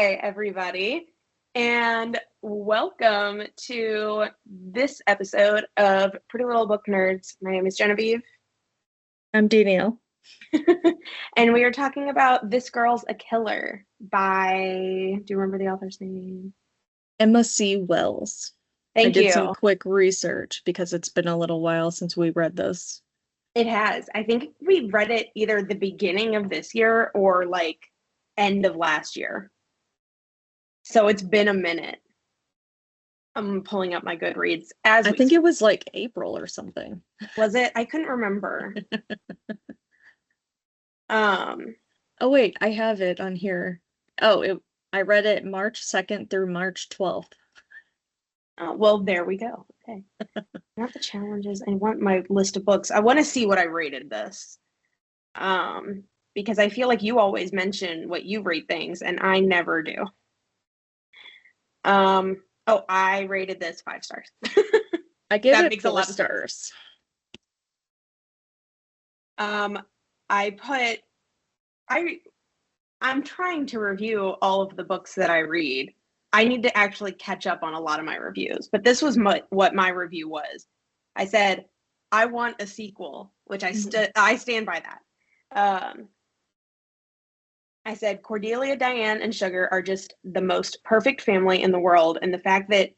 Hi, everybody, and welcome to this episode of Pretty Little Book Nerds. My name is Genevieve, I'm Danielle. and we are talking about This Girl's a Killer by, do you remember the author's name? Emma C. Wells. I Thank did some you. quick research because it's been a little while since we read this. It has. I think we read it either the beginning of this year or like end of last year. So it's been a minute. I'm pulling up my Goodreads as I we think speak. it was like April or something. Was it? I couldn't remember. Um, Oh wait, I have it on here. I read it March 2nd through March 12th. well, there we go. Okay. Not the challenges. I want my list of books. I want to see what I rated this. Because I feel like you always mention what you rate things, and I never do. Oh, I rated this 5 stars. I give That it makes a 4 lot of sense. stars. I put I'm trying to review all of the books that I read. I need to actually catch up on a lot of my reviews, but this was what my review was. I said I want a sequel, which I stand by that. I said Cordelia, Diane, and Sugar are just the most perfect family in the world, and the fact that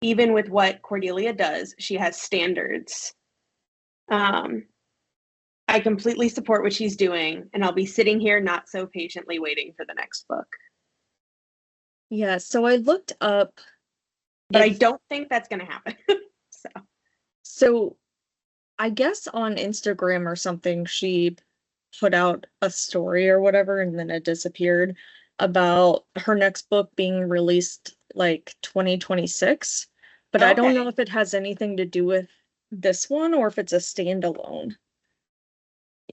even with what Cordelia does, she has standards. I completely support what she's doing, and I'll be sitting here not so patiently waiting for the next book. Yeah, so I looked up But I don't think that's going to happen. So I guess on Instagram or something, she put out a story or whatever, and then it disappeared about her next book being released like 2026. But I don't know if it has anything to do with this one or if it's a standalone.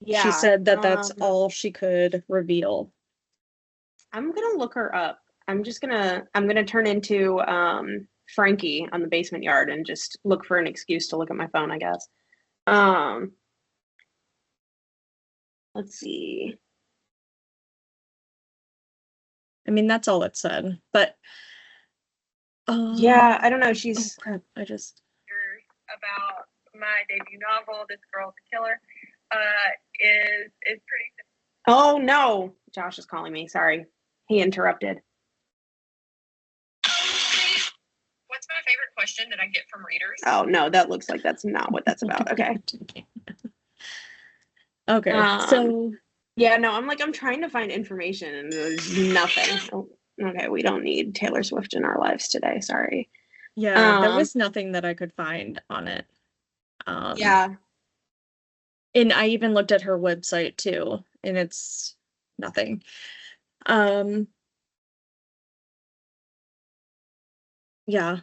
Yeah. She said that that's all she could reveal. I'm gonna look her up. I'm gonna turn into Frankie on the basement yard and just look for an excuse to look at my phone, I guess. Let's see. I mean, that's all it said. But yeah, I don't know. She's oh crap, I just about my debut novel, This Girl's a Killer, is pretty. Oh no, Josh is calling me. Sorry, he interrupted. What's my favorite question that I get from readers? Oh no, that looks like that's not what that's about. Okay. Okay, so yeah, no, I'm trying to find information and there's nothing. Oh, okay, we don't need Taylor Swift in our lives today. Sorry. yeah, there was nothing that I could find on it. Yeah. And I even looked at her website too, and it's nothing. Yeah.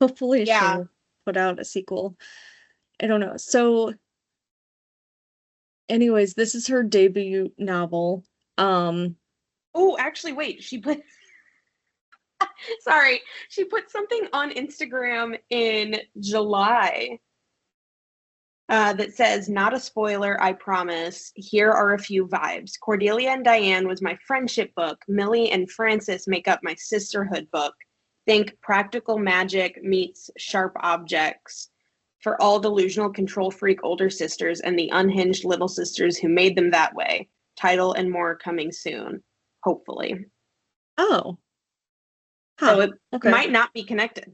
Hopefully she'll put out a sequel. I don't know. So anyways, this is her debut novel. Oh, actually, wait, she put sorry, she put something on Instagram in July that says, not a spoiler, I promise. Here are a few vibes. Cordelia and Diane was my friendship book. Millie and Frances make up my sisterhood book. Think practical magic meets sharp objects for all delusional control freak older sisters and the unhinged little sisters who made them that way. Title and more coming soon, hopefully. Oh. So it might not be connected.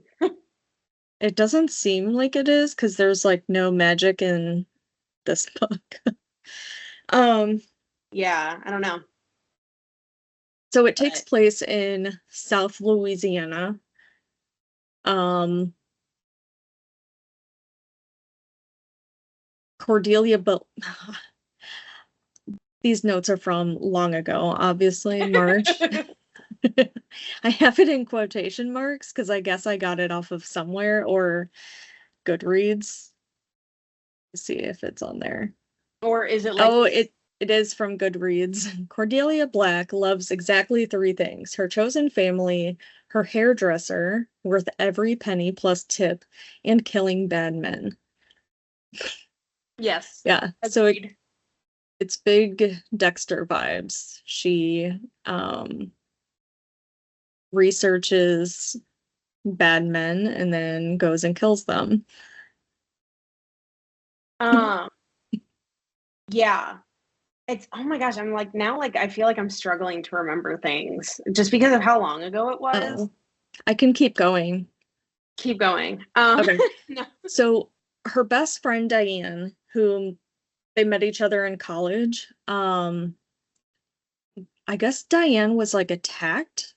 It doesn't seem like it is because there's like no magic in this book. Yeah, I don't know. So it takes place in South Louisiana. Cordelia, but these notes are from long ago, obviously, March. I have it in quotation marks because I guess I got it off of somewhere or Goodreads. Let's see if it's on there. Or is it like it is from Goodreads. Cordelia Black loves exactly 3 things: her chosen family, her hairdresser, worth every penny plus tip, and killing bad men. Yes. Yeah. So it's big Dexter vibes. She researches bad men and then goes and kills them. Yeah. It's, oh my gosh, I'm like, now, like, I feel like I'm struggling to remember things just because of how long ago it was. Oh, I can keep going. Keep going. Okay. No. So her best friend Diane, whom they met each other in college, I guess Diane was like attacked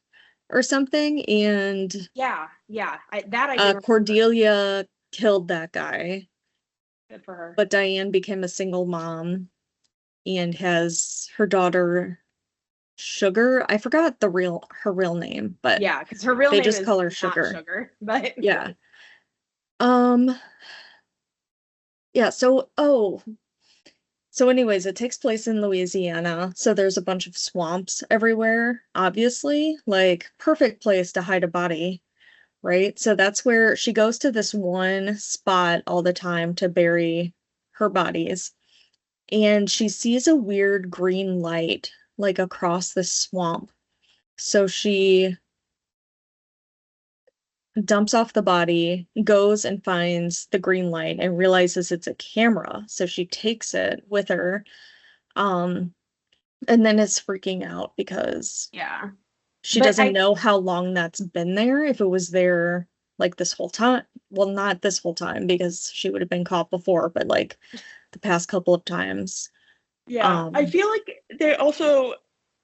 or something, and Yeah, I do remember. Cordelia killed that guy, Good for her. but Diane became a single mom and has her daughter Sugar. I forgot her real name, but Yeah, because her real they name just is call her not Sugar. but Yeah. Yeah, so anyways, it takes place in Louisiana, so there's a bunch of swamps everywhere, obviously, like perfect place to hide a body, right? So that's where she goes to this one spot all the time to bury her bodies. And she sees a weird green light like across the swamp. So she dumps off the body, goes and finds the green light and realizes it's a camera. So she takes it with her. Um, and then is freaking out because yeah. she But doesn't know how long that's been there, if it was there like this whole time. Well, not this whole time because she would have been caught before, but like the past couple of times. yeah, I feel like they also,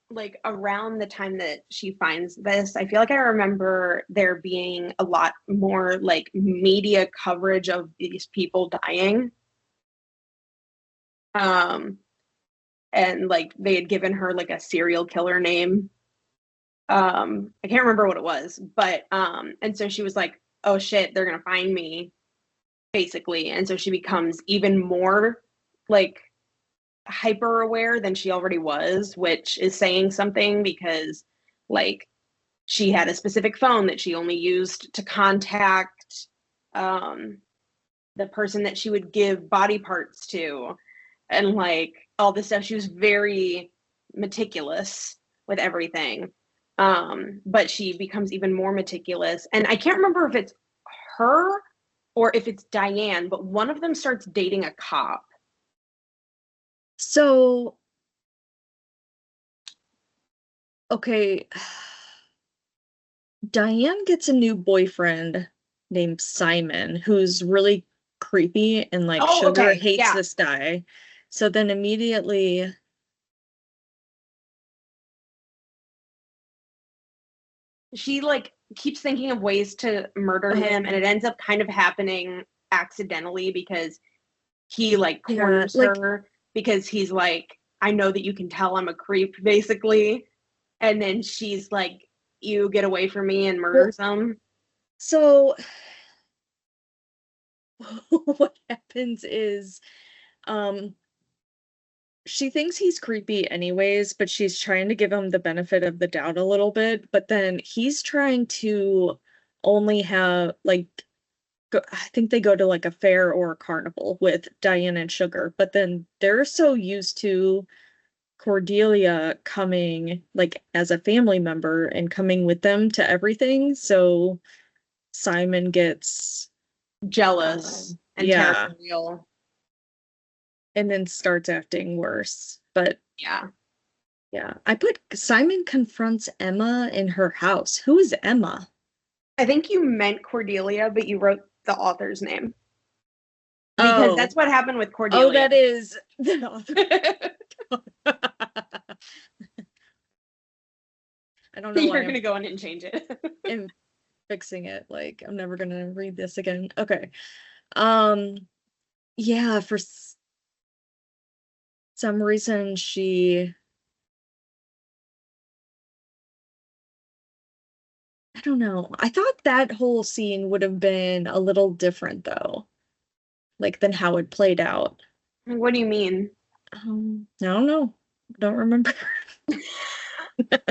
like, around the time that she finds this, I feel like I remember there being a lot more like media coverage of these people dying. And like they had given her like a serial killer name. I can't remember what it was, but and so she was like, "Oh shit, they're gonna find me," basically, and so she becomes even more like hyper aware than she already was, which is saying something because like she had a specific phone that she only used to contact um, the person that she would give body parts to, and like all this stuff. She was very meticulous with everything. But she becomes even more meticulous. And I can't remember if it's her or if it's Diane, but one of them starts dating a cop. So, okay, Diane gets a new boyfriend named Simon who's really creepy and like Oh, Sugar okay. hates Yeah. this guy. So then immediately She like keeps thinking of ways to murder him, and it ends up kind of happening accidentally because he like yeah, corners like her because he's like, I know that you can tell I'm a creep, basically. And then she's like, you get away from me, and well, murders him. so what happens is um she thinks he's creepy anyways, but she's trying to give him the benefit of the doubt a little bit, but then he's trying to only have like I think they go to like a fair or a carnival with Diane and Sugar, but then they're so used to Cordelia coming like as a family member and coming with them to everything. So Simon gets Jealous and yeah, territorial. and then starts acting worse. But Yeah. yeah, I put Simon confronts Emma in her house. Who is Emma? I think you meant Cordelia, but you wrote the author's name. Because Oh, that's what happened with oh, Cordelia. that is the author. I don't know why You're I'm gonna go in and change it. in fixing it. Like, I'm never gonna read this again. Okay. Um, yeah, for some reason I don't know. I thought that whole scene would have been a little different though, like than how it played out. What do you mean? I don't know. Don't remember. I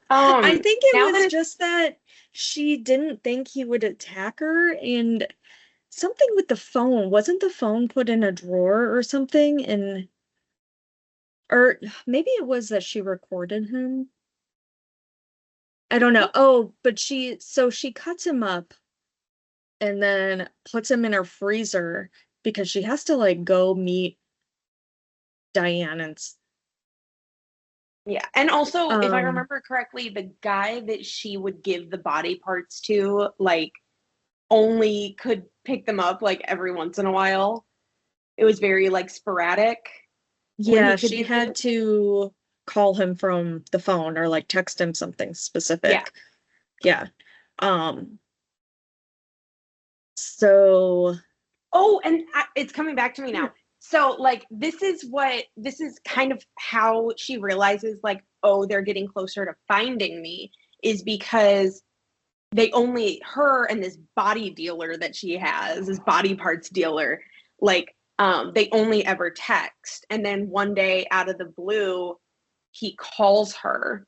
Um, think it now that was it's just that she didn't think he would attack her and something with the phone. Wasn't the phone put in a drawer or something? And or maybe it was that she recorded him. I don't know. Oh, but she cuts him up and then puts him in her freezer because she has to like go meet Diane and Yeah. And also, if I um remember correctly, the guy that she would give the body parts to, like, only could pick them up like every once in a while. It was very like sporadic when yeah, he could she do had it. to call him from the phone or like text him something Yeah. specific. Yeah. Um so Oh, and it's coming back to me now. So, like, this is kind of how she realizes, like, oh, they're getting closer to finding me, is because her and this body dealer that she has, this body parts dealer, like, they only ever text. And then one day out of the blue, he calls her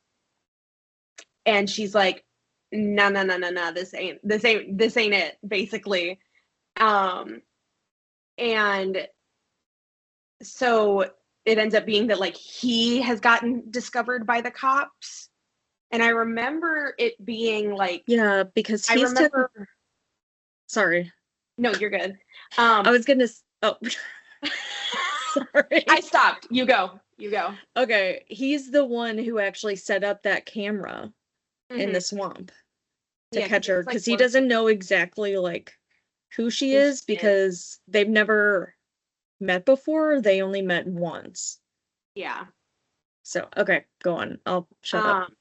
and she's like, no, no, no, no, no, this ain't it, basically. Um, and so it ends up being that like he has gotten discovered by the cops. And I remember it being like, yeah, because I he's remember, sorry. no, you're good. I was gonna oh sorry. I stopped. You go. Okay, he's the one who actually set up that camera in the swamp to Yeah, catch her it's like because he doesn't know exactly like who she is because they've never met before. They only met once. Yeah. So, okay, go on. I'll shut up.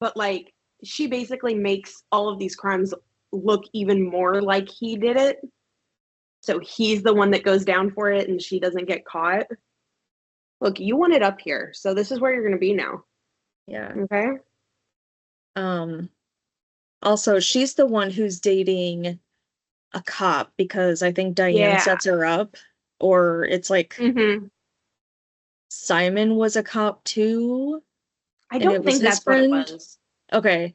But like she basically makes all of these crimes look even more like he did it. So he's the one that goes down for it and she doesn't get caught. Look, you want it up here. So this is where you're going to be now. Yeah. Okay? Also, she's the one who's dating a cop because I think Diane Yeah. sets her up, or it's like Mhm. Simon was a cop too. I And it don't was think his that's what it friend. was. Okay.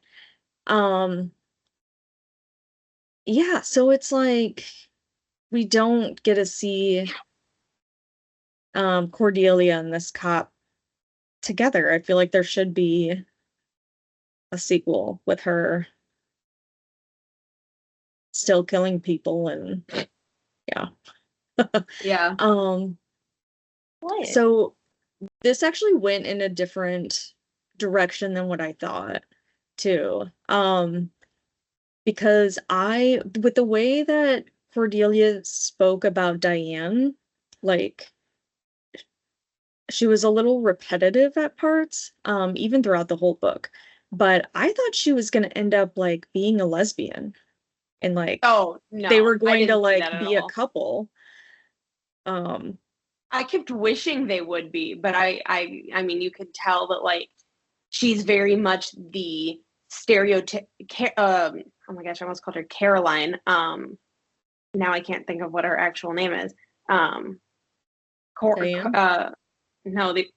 Yeah, so it's like we don't get to see Cordelia and this cop together. I feel like there should be a sequel with her still killing people and yeah. Yeah. What? So this actually went in a different direction than what I thought too. Because with the way that Cordelia spoke about Diane, like she was a little repetitive at parts, even throughout the whole book. But I thought she was gonna end up like being a lesbian and like Oh, they no. were I going to didn't see like that at be a all. couple. Um, I kept wishing they would be, but I mean you could tell that like she's very much the stereotype oh my gosh, I almost called her Caroline. Now I can't think of what her actual name is. Cor- Diane, no, the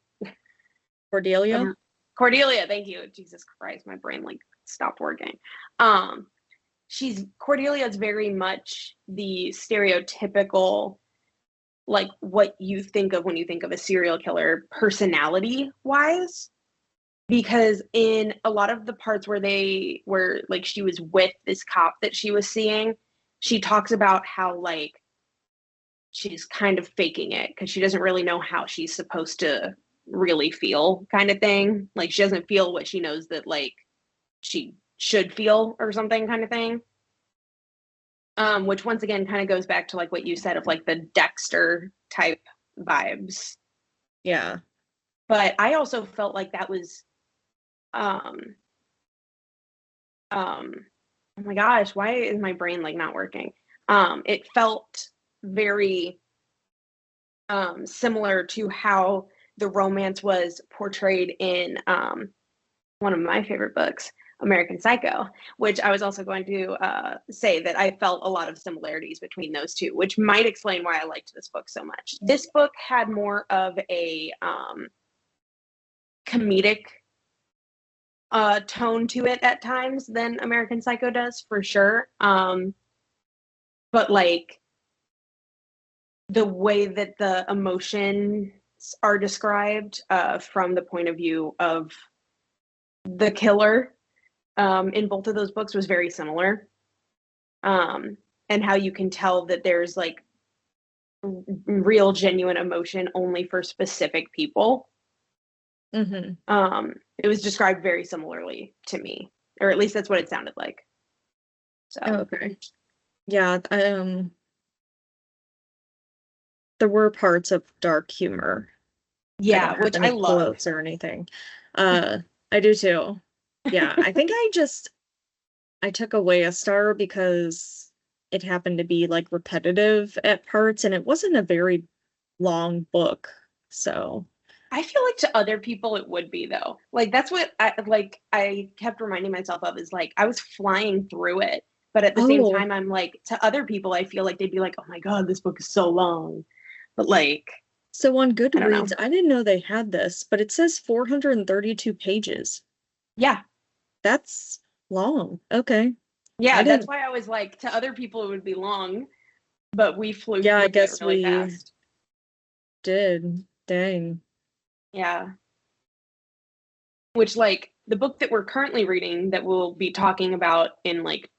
Cordelia. Cordelia. Thank you. Jesus Christ, my brain like stopped working. Cordelia is very much the stereotypical, like what you think of when you think of a serial killer, personality wise. Because in a lot of the parts where like she was with this cop that she was seeing, she talks about how like she's kind of faking it because she doesn't really know how she's supposed to really feel, kind of thing. Like she doesn't feel what she knows that like she should feel or something, kind of thing. Which once again kind of goes back to like what you said of like the Dexter type vibes. Yeah. But I also felt like that was um oh my gosh, why is my brain like not working? It felt very similar to how the romance was portrayed in one of my favorite books, American Psycho, which I was also going to say that I felt a lot of similarities between those two, which might explain why I liked this book so much. This book had more of a comedic tone to it at times than American Psycho does, for sure. But like the way that the emotions are described from the point of view of the killer in both of those books was very similar. And how you can tell that there's like real genuine emotion only for specific people. Mm-hmm. It was described very similarly to me, or at least that's what it sounded like. So Okay. Yeah, there were parts of dark humor. I yeah, don't have which any I love. quotes or anything. I do too. Yeah, I think I took away a star because it happened to be like repetitive at parts, and it wasn't a very long book. So, I feel like to other people it would be though. Like that's what I kept reminding myself of is like I was flying through it, but at the same oh, time I'm like to other people I feel like they'd be like, "Oh my God, this book is so long." But like, so on I don't know. Goodreads, I didn't know they had this, but it says 432 pages. Yeah. That's long. Okay. I Yeah, that's didn't, why I was like to other people it would be long, but we flew yeah, I through it guess really we fast. did. Dang. Yeah. Which like the book that we're currently reading that we'll be talking about in like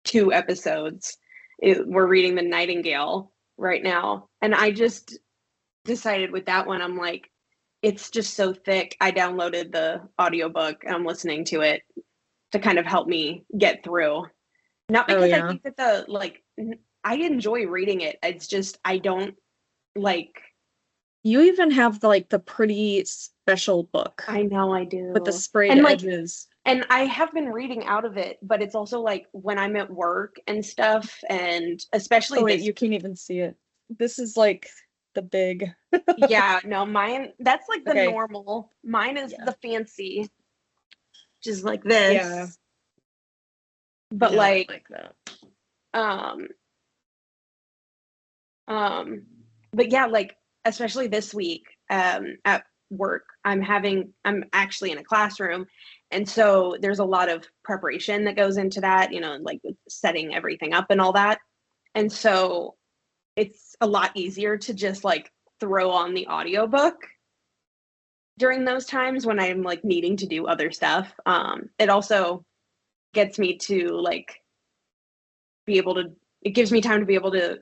2 episodes, we're reading The Nightingale right now. And I just decided with that one, I'm like, it's just so thick. I downloaded the audiobook and I'm listening to it to kind of help me get through. Not Oh, because I yeah. think that I enjoy reading it. It's just I don't like. You even have like the pretty special book I know I with the do. sprayed And like edges. and I have been reading out of it, but it's also like when I'm at work and stuff, and especially Oh wait, this you can't even see it. This is like the big. yeah, no, mine that's like the Okay. normal. Mine is Yeah. the fancy, which is like Yeah. this. But No, I like like that. um um but yeah, like especially this week at work, I'm actually in a classroom, and so there's a lot of preparation that goes into that, like setting everything up and all that. And so it's a lot easier to just like throw on the audiobook during those times when I'm like needing to do other stuff. It also gets me to like be able to, it gives me time to be able to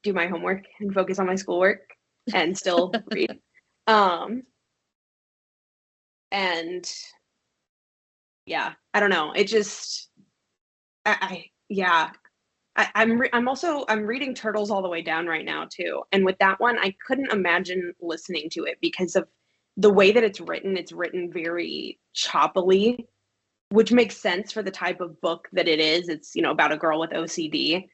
do my homework and focus on my schoolwork and still read. Um, and yeah, I don't know. It just, yeah, I'm reading Turtles All the Way Down right now too. And with that one, I couldn't imagine listening to it because of the way that it's written. It's written very choppily, which makes sense for the type of book that it is. It's, about a girl with OCD,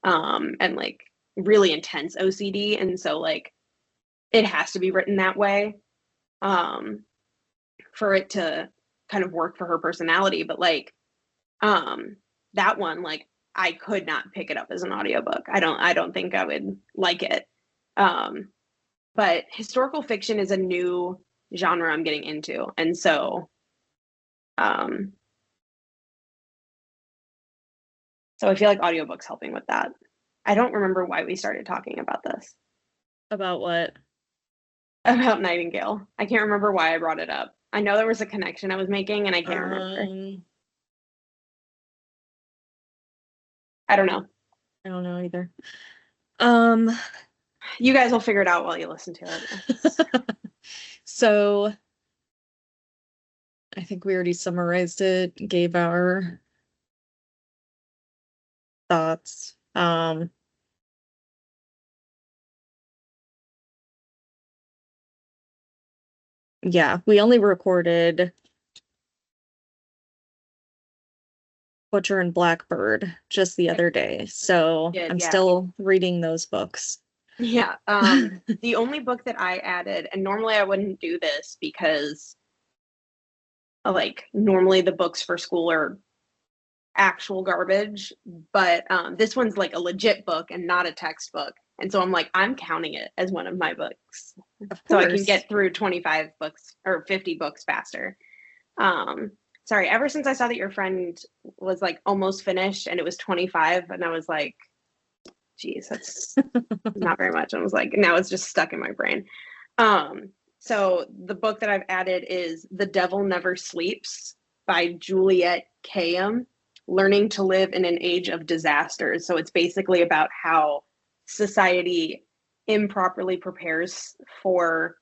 and like really intense OCD. And so like it has to be written that way, um, for it to kind of work for her personality. But like, that one, like I could not pick it up as an audiobook. I don't think I would like it. Um, but historical fiction is a new genre I'm getting into. And um, so I feel like audiobooks helping with that. I don't remember why we started talking about this, About what? about Nightingale. I can't remember why I brought it up. I know there was a connection I was making and I can't remember. I don't know. I don't know either. Um, You guys will figure it out while you listen to it. so I think we already summarized it, gave our thoughts. Yeah, we only recorded Butcher and Blackbird just the other day, so I'm Yeah. still reading those books. Yeah. The only book that I added, and normally I wouldn't do this because like normally the books for school are actual garbage, but this one's like a legit book and not a textbook. And so I'm like, I'm counting it as one of my books. Of So I can course. get through 25 books or 50 books faster. Sorry, ever since I saw that your friend was like almost finished and it was 25, and I was like, geez, that's not very much. I was like, now it's just stuck in my brain. So the book that I've added is The Devil Never Sleeps by Juliet Kayyem, Learning to Live in an Age of Disasters. So it's basically about how society improperly prepares for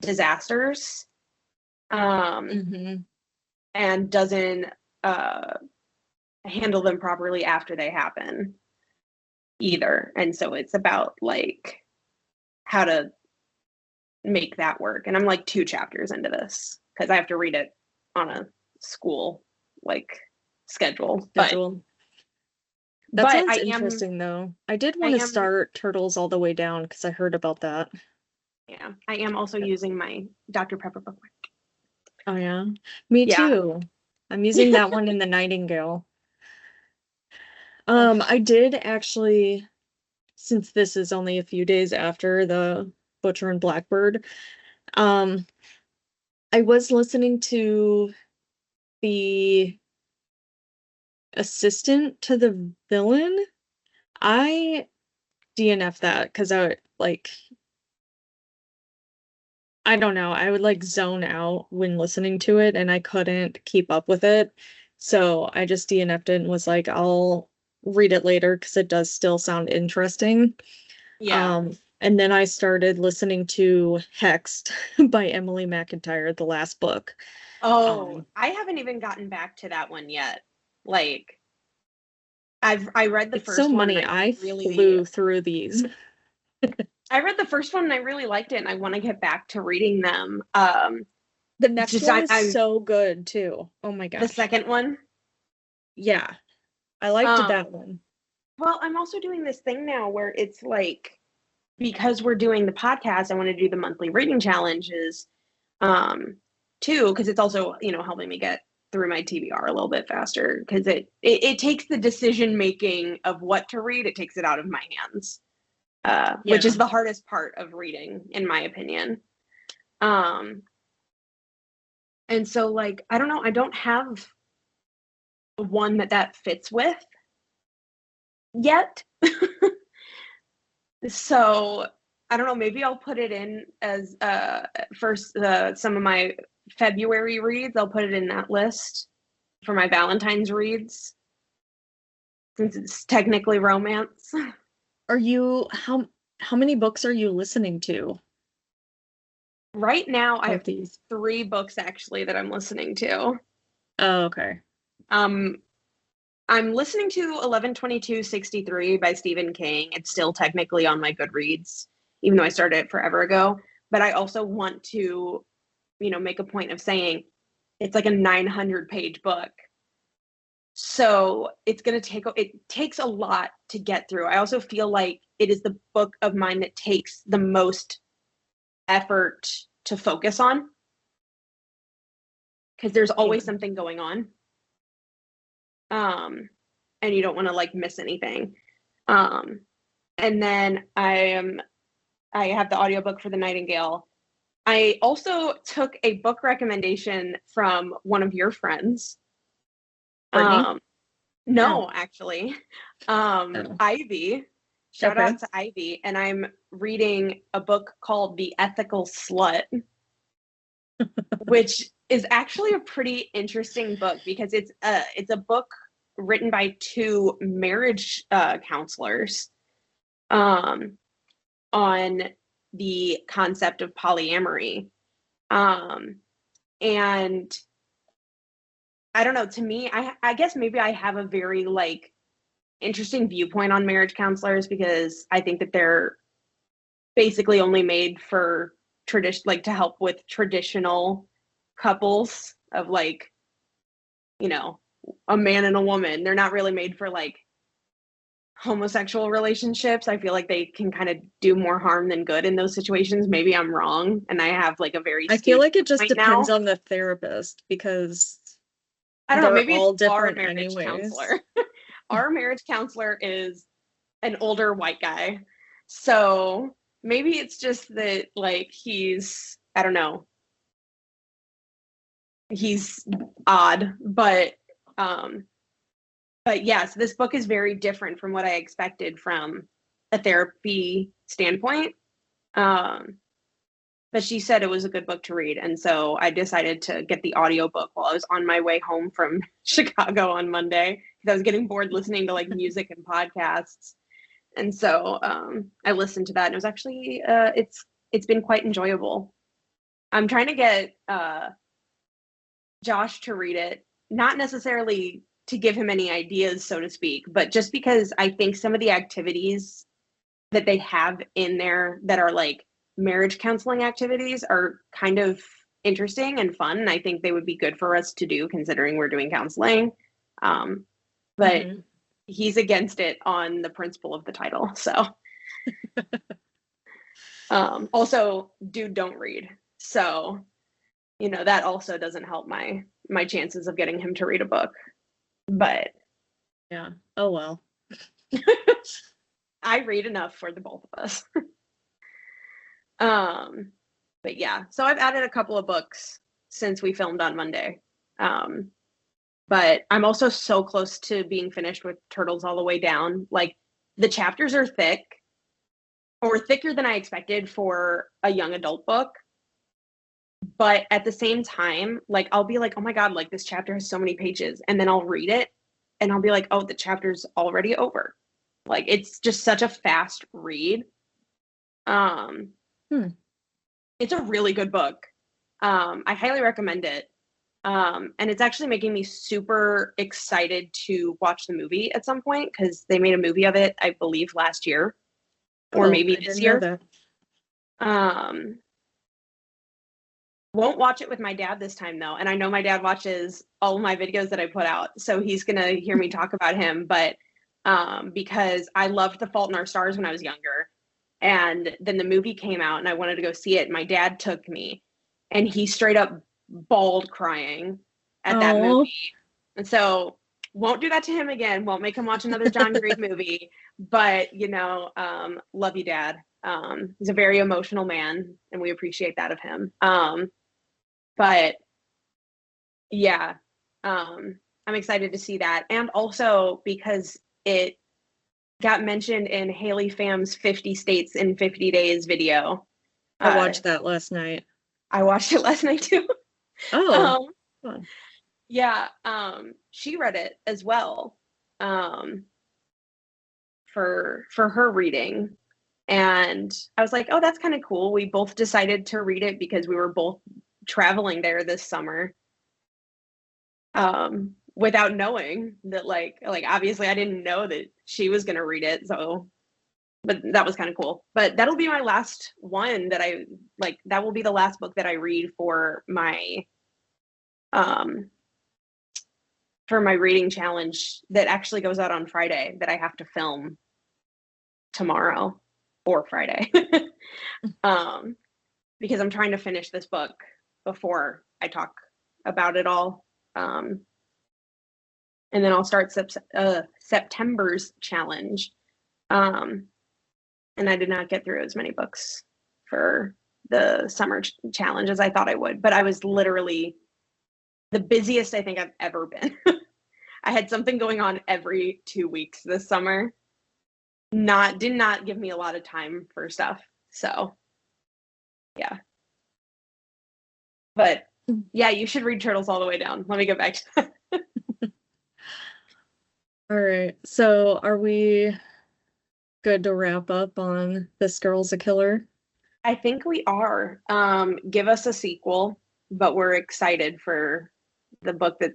disasters, Mm-hmm. and doesn't handle them properly after they happen either. And so it's about like how to make that work. And I'm like 2 chapters into this because I have to read it on a school like schedule. Schedule. That But sounds I am interesting, though. I did I want to am start Turtles All the Way Down because I heard about that. yeah, I am also using my Dr. Pepper bookmark. Oh, yeah. Me Yeah. too. I'm using that one in the Nightingale. I did actually, since this is only a few days after the Butcher and Blackbird, I was listening to the assistant to the villain. I DNF that because I don't know, I would like zone out when listening to it and I couldn't keep up with it. So I just DNF'd it and was like, I'll read it later because it does still sound interesting. Yeah. And then I started listening to Hexed by Emily McIntyre, the last book. Oh, I haven't even gotten back to that one yet. Like I read the It's first so one many. and I flew through these. I read the first one and I really liked it and I want to get back to reading them. The next just one is I'm so good too. Oh my the gosh. second one. Yeah, I liked Um, that one. well, I'm also doing this thing now where it's like because we're doing the podcast, I want to do the monthly reading challenges too, because it's also, you know, helping me get through my TBR a little bit faster because it takes the decision making of what to read, it takes it out of my hands. Which is Yeah. the hardest part of reading, in my opinion. Um, and so, like, I don't know, I don't have one that fits with yet. So I don't know, maybe I'll put it in as first some of my February reads. I'll put it in that list for my Valentine's reads since it's technically romance. Are you how many books are you listening to Right now, I of have these? 3 books actually that I'm listening to. Oh, okay. Um, I'm listening to 11/22/63 by Stephen King. It's still technically on my Goodreads, even though I started it forever ago. But I also want to, you know, make a point of saying it's like a 900-page book. So it takes a lot to get through. I also feel like it is the book of mine that takes the most effort to focus on because there's always something going on. And you don't want to like miss anything. And then I have the audiobook for The Nightingale. I also took a book recommendation from one of your friends. Brittany? No, actually. Oh. Ivy. Shout Okay. out to Ivy. And I'm reading a book called The Ethical Slut, which is actually a pretty interesting book because it's a book written by 2 marriage counselors on the concept of polyamory. And I don't know, to me, I guess maybe I have a very like interesting viewpoint on marriage counselors because I think that they're basically only made for tradition, like to help with traditional couples of like, you know, a man and a woman. They're not really made for like homosexual relationships. I feel like they can kind of do more harm than good in those situations. Maybe I'm wrong and I have like a very I feel like it just right now. depends on the therapist because I don't know, they're maybe all it's our different marriage anyways. counselor. Our marriage counselor is an older white guy. So maybe it's just that like he's, I don't know, he's odd, but yes, this book is very different from what I expected from a therapy standpoint. but she said it was a good book to read. And so I decided to get the audiobook while I was on my way home from Chicago on Monday because I was getting bored listening to like music and podcasts. And so I listened to that, and it was actually it's been quite enjoyable. I'm trying to get Josh to read it, not necessarily to give him any ideas, so to speak, but just because I think some of the activities that they have in there that are like marriage counseling activities are kind of interesting and fun. And I think they would be good for us to do considering we're doing counseling. But he's against it on the principle of the title. So also, dude, don't read. So, you know, that also doesn't help my chances of getting him to read a book. But yeah. Oh well. I read enough for the both of us. But yeah, so I've added a couple of books since we filmed on Monday. But I'm also so close to being finished with Turtles All the Way Down. Like, the chapters are thick, or thicker than I expected for a young adult book. But at the same time, like, I'll be like, oh my God, like, this chapter has so many pages. And then I'll read it and I'll be like, oh, the chapter's already over. Like, it's just such a fast read. It's a really good book. I highly recommend it. And it's actually making me super excited to watch the movie at some point because they made a movie of it, I believe, last year or maybe this year. Won't watch it with my dad this time though. And I know my dad watches all of my videos that I put out, so he's gonna hear me talk about him. But because I loved The Fault in Our Stars when I was younger, and then the movie came out and I wanted to go see it. My dad took me and he straight up bawled crying at that movie. And so won't do that to him again. Won't make him watch another John Green movie. But, you know, love you, Dad. He's a very emotional man and we appreciate that of him. But yeah, I'm excited to see that. And also because it got mentioned in Haley Pham's 50 States in 50 Days video. I watched that last night. I watched it last night too. Oh. Yeah, she read it as well for her reading. And I was like, oh, that's kind of cool. We both decided to read it because we were both traveling there this summer. Without knowing that, like obviously I didn't know that she was going to read it. So, but that was kind of cool. But that'll be my last one that I like. That will be the last book that I read for my reading challenge that actually goes out on Friday that I have to film tomorrow or Friday. Because I'm trying to finish this book before I talk about it all. And then I'll start September's challenge. And I did not get through as many books for the summer challenge as I thought I would, but I was literally the busiest I think I've ever been. I had something going on every 2 weeks this summer. Did not give me a lot of time for stuff. So yeah. But yeah, you should read Turtles All the Way Down. Let me get back to that. All right. So are we good to wrap up on This Girl's a Killer? I think we are. Give us a sequel, but we're excited for the book that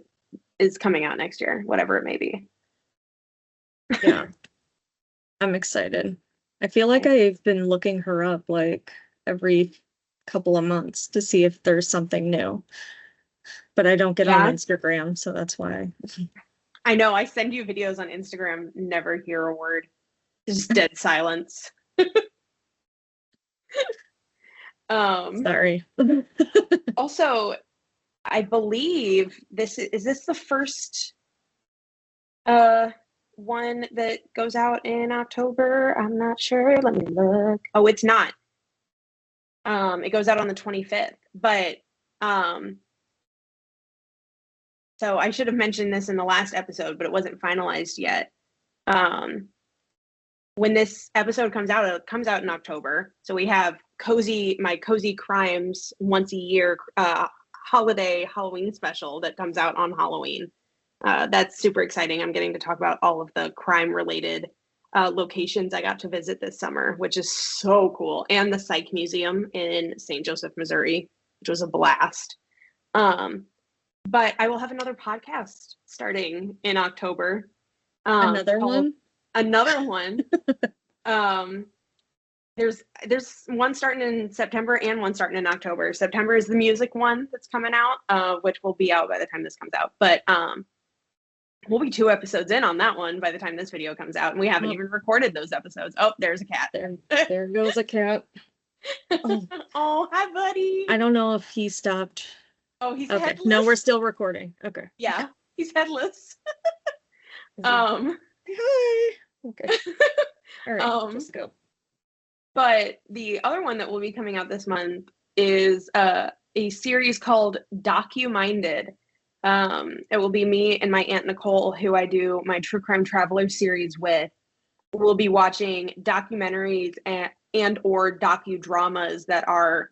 is coming out next year, whatever it may be. Yeah. I'm excited. I feel like I've been looking her up like every couple of months to see if there's something new. But I don't get on Instagram, so that's why. I know, I send you videos on Instagram, never hear a word. Just dead silence. Sorry. Also, I believe this is the first one that goes out in October? I'm not sure. Let me look. Oh, it's not. It goes out on the 25th. But so I should have mentioned this in the last episode, but it wasn't finalized yet. When this episode comes out, it comes out in October. So we have my cozy crimes once a year holiday Halloween special that comes out on Halloween. That's super exciting. I'm getting to talk about all of the crime related locations I got to visit this summer, which is so cool. And the Psych Museum in St. Joseph, Missouri, which was a blast. But I will have another podcast starting in October. Another one? Another one. There's one starting in September and one starting in October. September is the music one that's coming out, which will be out by the time this comes out. But we'll be 2 episodes in on that one by the time this video comes out, and we haven't even recorded those episodes. Oh, there's a cat. There goes a cat. Oh, hi, buddy. I don't know if he stopped. Oh, he's okay. headless. No, we're still recording. Okay. Yeah, he's headless. Hi. Okay. All right. Just go. But the other one that will be coming out this month is a series called Docu-Minded. It will be me and my Aunt Nicole, who I do my True Crime Traveler series with. We'll be watching documentaries and or docudramas that are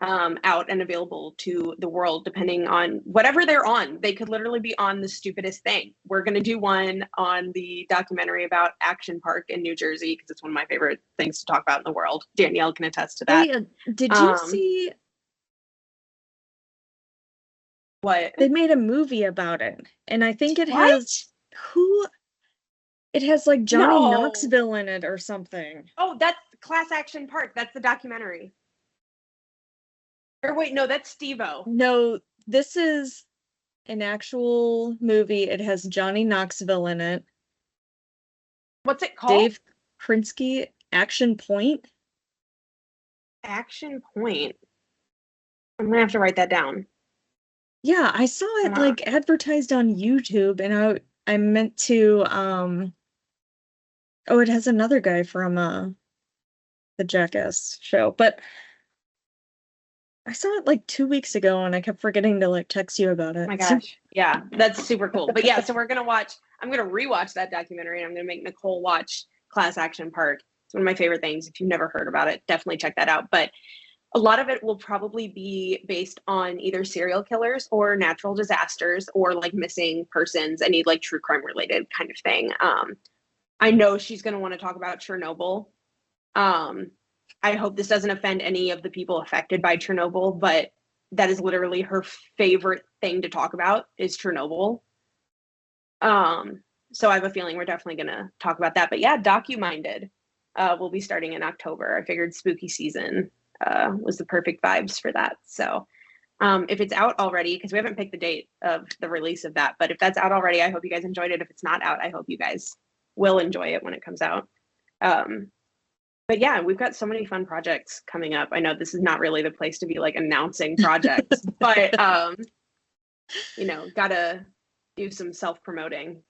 out and available to the world, depending on whatever they're on. They could literally be on the stupidest thing. We're going to do one on the documentary about Action Park in New Jersey, because it's one of my favorite things to talk about in the world. Danielle can attest to that. Hey, did you see what? They made a movie about it, and I think it has it has like Johnny Knoxville in it or something. Oh, that's Class Action Park. That's the documentary. Or wait, no, that's Steve-O. No, this is an actual movie. It has Johnny Knoxville in it. What's it called? Dave Krinsky, Action Point. Action Point. I'm gonna have to write that down. Yeah, I saw it like advertised on YouTube, and I meant to oh, it has another guy from the Jackass show, but I saw it like 2 weeks ago and I kept forgetting to like text you about it. Oh my gosh. Yeah, that's super cool. But yeah, so I'm gonna rewatch that documentary, and I'm gonna make Nicole watch Class Action Park. It's one of my favorite things. If you've never heard about it, definitely check that out. But a lot of it will probably be based on either serial killers or natural disasters or like missing persons, any like true crime related kind of thing. I know she's going to want to talk about Chernobyl. I hope this doesn't offend any of the people affected by Chernobyl, but that is literally her favorite thing to talk about is Chernobyl. So I have a feeling we're definitely going to talk about that. But yeah, Docu-Minded will be starting in October. I figured spooky season was the perfect vibes for that. So if it's out already, because we haven't picked the date of the release of that, but if that's out already, I hope you guys enjoyed it. If it's not out, I hope you guys will enjoy it when it comes out. But yeah, we've got so many fun projects coming up. I know this is not really the place to be like announcing projects, but you know, gotta do some self-promoting,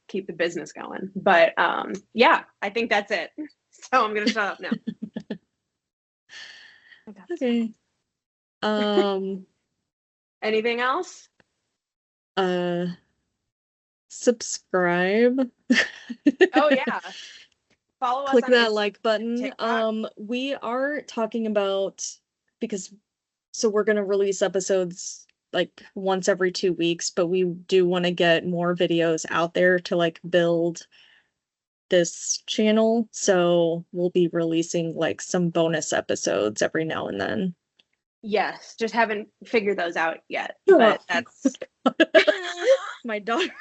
keep the business going. But yeah, I think that's it. So I'm gonna shut up now. Okay. Anything else? Subscribe. Oh yeah. Follow us. Click on that like button. TikTok. We are talking about so we're gonna release episodes like once every 2 weeks, but we do want to get more videos out there to like build this channel. So we'll be releasing like some bonus episodes every now and then. Yes, just haven't figured those out yet. But that's my daughter.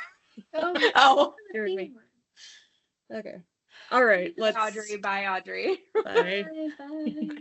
Oh. Here's me. Okay. All right. Let's. Audrey. Bye, Audrey. Bye. Bye.